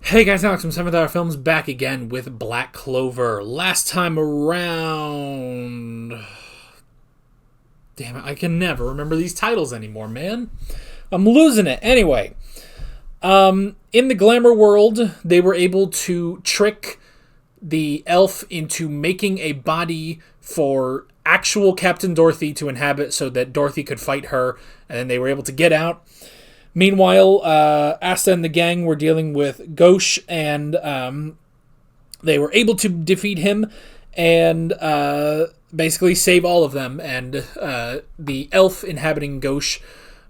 Hey guys, Alex from 7th Hour Films back again with Black Clover. Last time around... Damn it, I can never remember these titles anymore, man. I'm losing it. Anyway, in the glamour world, they were able to trick the elf into making a body for actual Captain Dorothy to inhabit so that Dorothy could fight her, and then they were able to get out. Meanwhile, Asta and the gang were dealing with Ghosh, and they were able to defeat him and basically save all of them. And the elf inhabiting Ghosh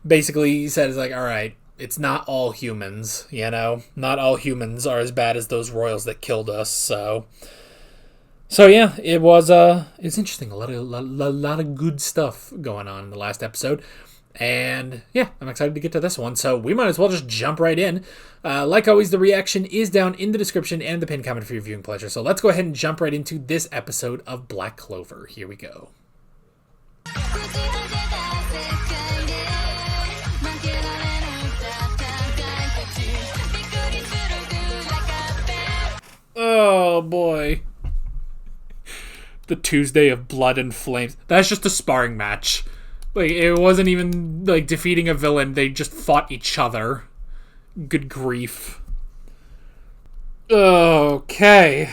basically says, like, all right, it's not all humans, you know? Not all humans are as bad as those royals that killed us, so yeah, it was, it's interesting. A lot of good stuff going on in the last episode. And yeah, I'm excited to get to this one, so we might as well just jump right in. Like always, the reaction is down in the description and the pinned comment for your viewing pleasure. So let's go ahead and jump right into this episode of Black Clover. Here we go. Oh boy. The Tuesday of Blood and Flames. That's just a sparring match. Like, it wasn't even, like, defeating a villain. They just fought each other. Good grief. Okay.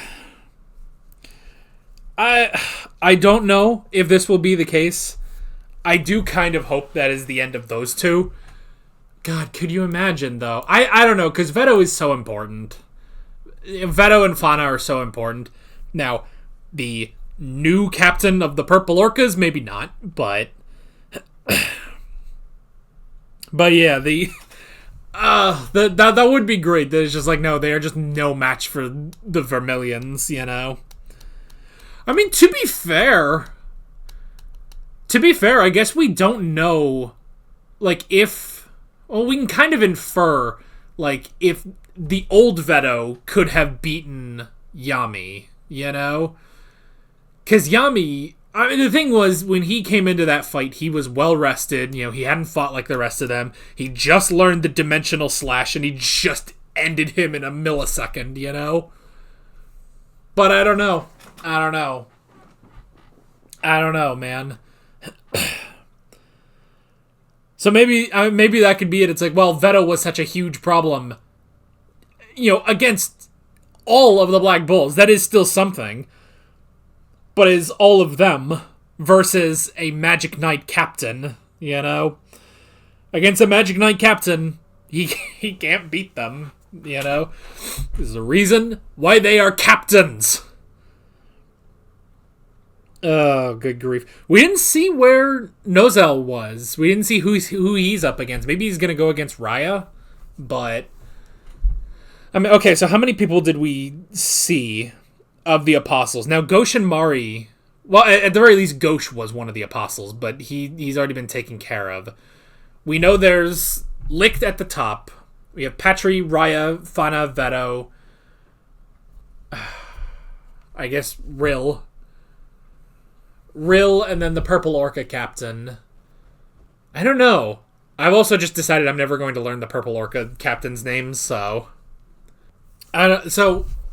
I don't know if this will be the case. I do kind of hope that is the end of those two. God, could you imagine, though? I don't know, because Veto is so important. Veto and Fauna are so important. Now, the new captain of the Purple Orcas, maybe not, but yeah, that would be great. That it's just like, no, they are just no match for the Vermilions, you know? I mean, to be fair, I guess we don't know, like, if... Well, we can kind of infer, like, if the old Veto could have beaten Yami, you know? Because Yami... I mean, the thing was, when he came into that fight, he was well-rested. You know, he hadn't fought like the rest of them. He just learned the dimensional slash, and he just ended him in a millisecond, you know? But I don't know. I don't know, man. So maybe that could be it. It's like, well, Veto was such a huge problem, you know, against all of the Black Bulls. That is still something. But is all of them versus a Magic Knight captain, you know? Against a Magic Knight captain, he can't beat them, you know? There's a reason why they are captains. Oh, good grief. We didn't see where Nozel was. We didn't see who he's up against. Maybe he's going to go against Raya, but... I mean, okay, so how many people did we see of the apostles? Now, Ghosh and Mari... Well, at the very least, Ghosh was one of the apostles, but he's already been taken care of. We know there's Licht at the top. We have Patri, Raya, Fana, Veto. I guess Rill, and then the Purple Orca captain. I don't know. I've also just decided I'm never going to learn the Purple Orca captain's names, so...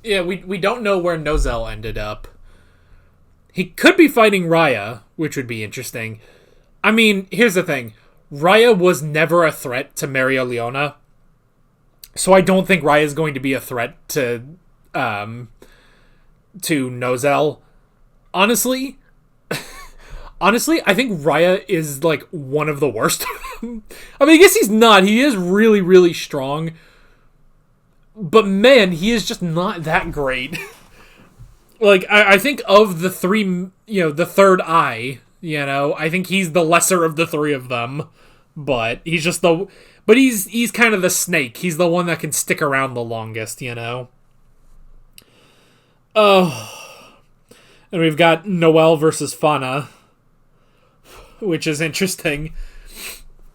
Yeah, we don't know where Nozel ended up. He could be fighting Raya, which would be interesting. I mean, here's the thing. Raya was never a threat to Maria Leona, so I don't think Raya is going to be a threat to Nozel. Honestly, I think Raya is, like, one of the worst. I mean, I guess he's not. He is really, really strong. But man, he is just not that great. Like, I think of the three, you know, the third eye, you know, I think he's the lesser of the three of them. But he's just he's kind of the snake. He's the one that can stick around the longest, you know. Oh. And we've got Noelle versus Fana, which is interesting.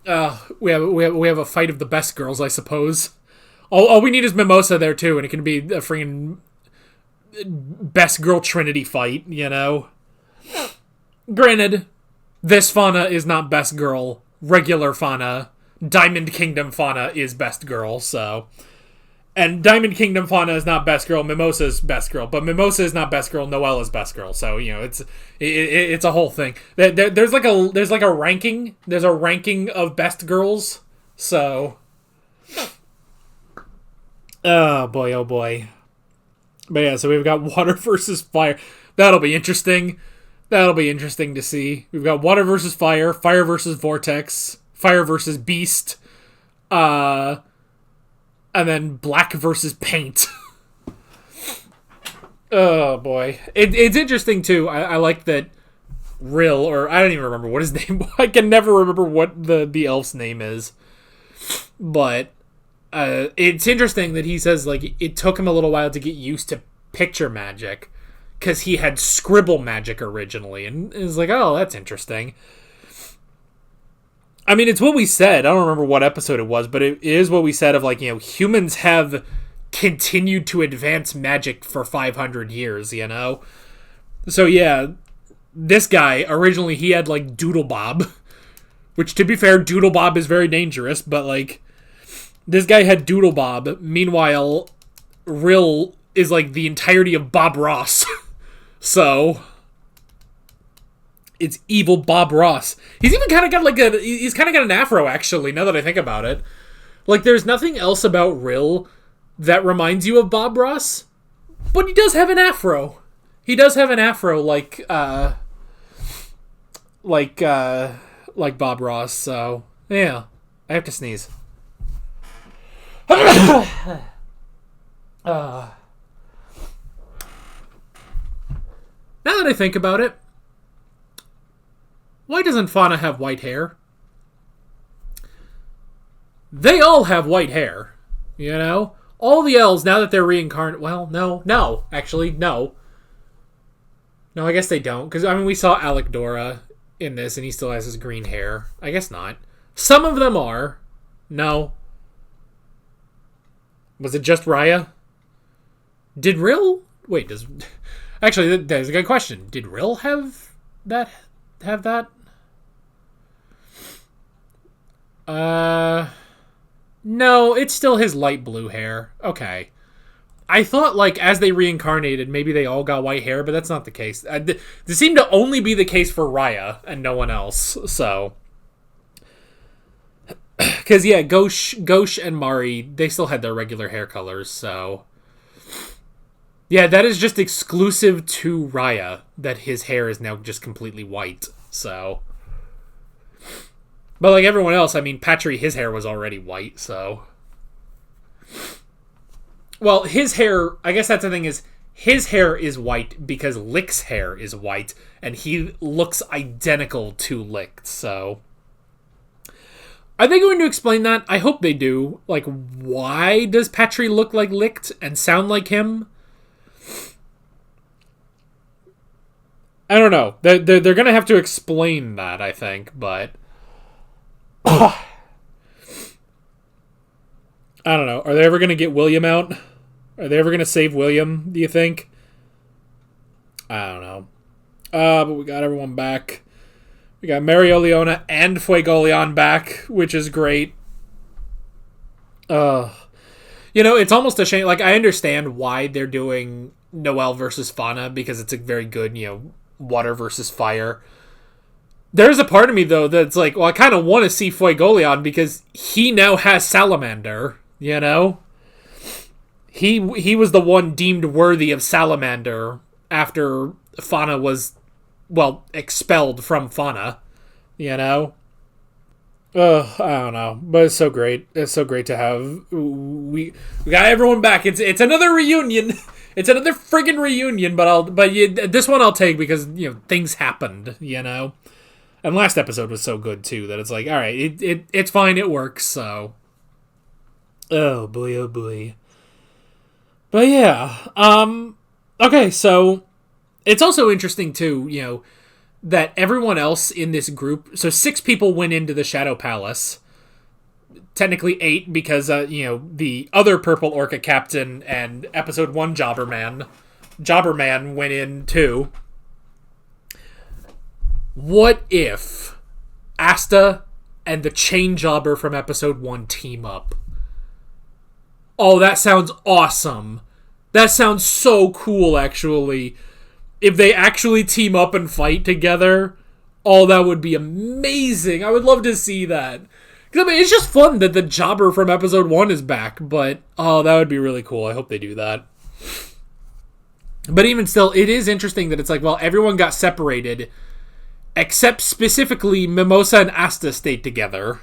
We have a fight of the best girls, I suppose. All we need is Mimosa there, too, and it can be a freaking best girl trinity fight, you know? Granted, this Fauna is not best girl. Regular Fauna, Diamond Kingdom Fauna is best girl, so... And Diamond Kingdom Fauna is not best girl, Mimosa's best girl, but Mimosa is not best girl, Noelle is best girl. So it's a whole thing. There's like a ranking. There's a ranking of best girls. So, oh boy. But yeah, so we've got water versus fire. That'll be interesting. That'll be interesting to see. We've got water versus fire, fire versus vortex, fire versus beast. And then black versus paint. Oh, boy. It's interesting, too. I like that Rill, or I don't even remember what his name was. I can never remember what the elf's name is. But it's interesting that he says, like, it took him a little while to get used to picture magic. Because he had scribble magic originally. And it's like, oh, that's interesting. I mean, it's what we said. I don't remember what episode it was, but it is what we said of, like, humans have continued to advance magic for 500 years, So, yeah, this guy, originally, he had, like, Doodle Bob, which, to be fair, Doodle Bob is very dangerous, but, like, this guy had Doodle Bob. Meanwhile, Rill is, like, the entirety of Bob Ross. So, it's evil Bob Ross. He's even kind of got he's kind of got an afro, actually, now that I think about it. Like, there's nothing else about Rill that reminds you of Bob Ross, but he does have an afro. He does have an afro like Bob Ross, so, yeah. I have to sneeze. Now that I think about it, why doesn't Fauna have white hair? They all have white hair, All the elves, now that they're reincarnated... Well, no. Actually, no. No, I guess they don't. Because, I mean, we saw Alec Dora in this, and he still has his green hair. I guess not. Some of them are. No. Was it just Raya? Did Rill... Wait, does... Actually, that's a good question. Did Rill have that? No, it's still his light blue hair. Okay. I thought, like, as they reincarnated, maybe they all got white hair, but that's not the case. This seemed to only be the case for Raya and no one else, so... Because, yeah, Gauche and Mari, they still had their regular hair colors, so... Yeah, that is just exclusive to Raya, that his hair is now just completely white, so... But like everyone else, I mean, Patry, his hair was already white, so... Well, his hair, I guess that's the thing is, his hair is white because Lick's hair is white, and he looks identical to Lick, so... Are they going to explain that? I hope they do. Like, why does Patry look like Licked and sound like him? I don't know. They're going to have to explain that, I think, but... I don't know. Are they ever going to get William out? Are they ever going to save William, do you think? I don't know. But we got everyone back. We got Mario Leona and Fuegoleon back, which is great. It's almost a shame. Like, I understand why they're doing Noelle versus Fauna, because it's a very good, water versus fire. There's a part of me, though, that's like, well, I kind of want to see Fuegoleon because he now has Salamander, He was the one deemed worthy of Salamander after Fauna was, expelled from Fauna, I don't know, but it's so great. It's so great to have. We got everyone back. It's another reunion. It's another friggin' reunion. But this one I'll take because things happened. And last episode was so good too that it's like, all right, it's fine. It works. So. Oh boy. But yeah. Okay, so it's also interesting too. That everyone else in this group, so 6 people went into the Shadow Palace. Technically 8 because, the other Purple Orca Captain and Episode 1 Jobberman went in too. What if Asta and the Chain Jobber from Episode 1 team up? Oh, that sounds awesome. That sounds so cool, actually. If they actually team up and fight together, oh, that would be amazing. I would love to see that. 'Cause, I mean, it's just fun that the Jobber from episode 1 is back, but, oh, that would be really cool. I hope they do that. But even still, it is interesting that it's like, well, everyone got separated, except specifically Mimosa and Asta stayed together.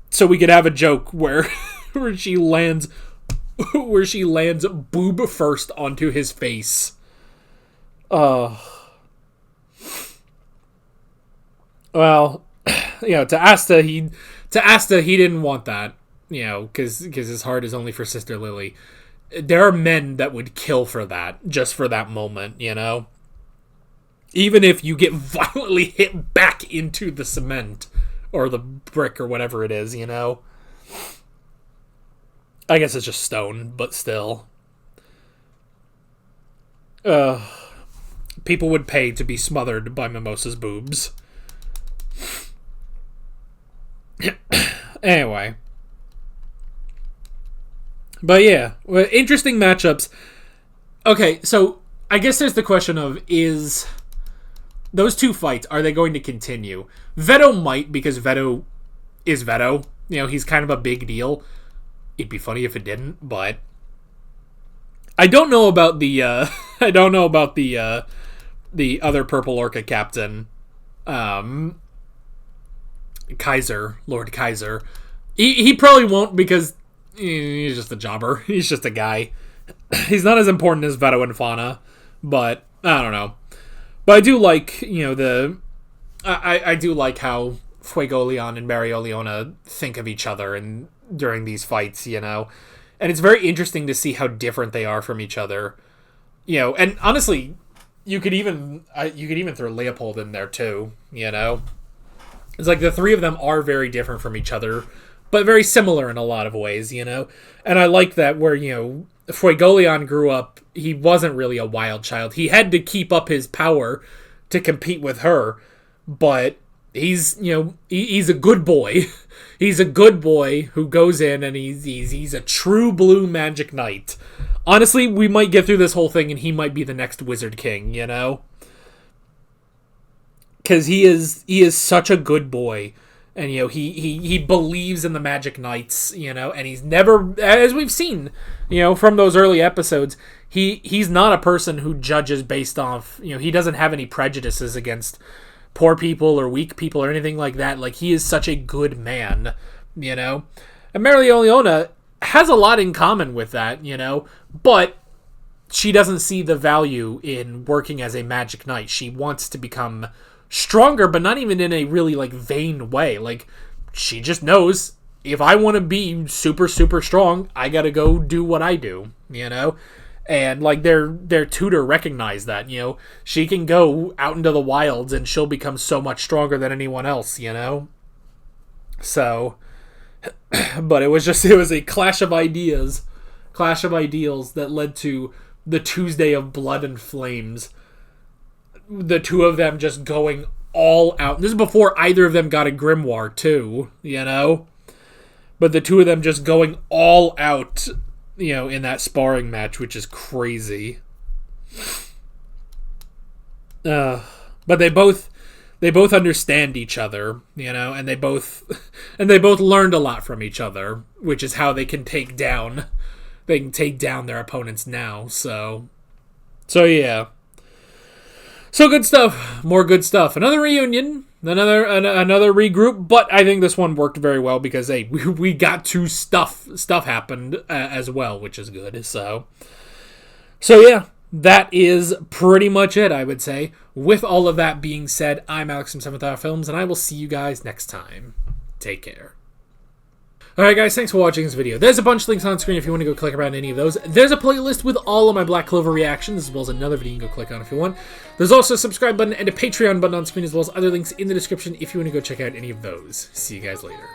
So we could have a joke where where she lands boob first onto his face. Well, to Asta he didn't want that, because his heart is only for Sister Lily. There are men that would kill for that, just for that moment, Even if you get violently hit back into the cement or the brick or whatever it is, I guess it's just stone, but still. People would pay to be smothered by Mimosa's boobs. Anyway. But yeah, interesting matchups. Okay, so I guess there's the question of, is those two fights, are they going to continue? Veto might, because Veto is Veto. He's kind of a big deal. It'd be funny if it didn't, but I don't know about the the other Purple Orca captain, Kaiser, Lord Kaiser. He probably won't, because he's just a jobber. He's just a guy. He's not as important as Veto and Fauna, but I don't know. But I do like, I do like how Fuegoleon and Mereoleona think of each other and during these fights, and it's very interesting to see how different they are from each other, and honestly, you could even throw Leopold in there too, It's like the three of them are very different from each other, but very similar in a lot of ways, and I like that where, Fuegoleon grew up, he wasn't really a wild child. He had to keep up his power to compete with her, but he's, he's a good boy. He's a good boy who goes in and he's a true blue magic knight. Honestly, we might get through this whole thing and he might be the next Wizard King, Because he is such a good boy. And, he believes in the Magic Knights, and he's never, as we've seen, from those early episodes, he's not a person who judges based off, he doesn't have any prejudices against poor people or weak people or anything like that. Like, he is such a good man, And Mereoleona has a lot in common with that, but she doesn't see the value in working as a Magic Knight. She wants to become stronger, but not even in a really vain way. Like, she just knows, if I want to be super, super strong, I gotta go do what I do, And their tutor recognized that, she can go out into the wilds and she'll become so much stronger than anyone else, So, but it was a clash of ideals that led to the Tuesday of Blood and Flames. The two of them just going all out. This is before either of them got a grimoire too, But the two of them just going all out, in that sparring match, which is crazy. But they both understand each other, and they both learned a lot from each other, which is how they can take down their opponents now. So yeah. So good stuff. More good stuff. Another reunion. Another regroup. But I think this one worked very well because, hey, we got to stuff happened as well, which is good. So yeah, that is pretty much it, I would say. With all of that being said, I'm Alex from 7th Hour Films, and I will see you guys next time. Take care. Alright guys, thanks for watching this video. There's a bunch of links on screen if you want to go click around any of those. There's a playlist with all of my Black Clover reactions, as well as another video you can go click on if you want. There's also a subscribe button and a Patreon button on screen, as well as other links in the description if you want to go check out any of those. See you guys later.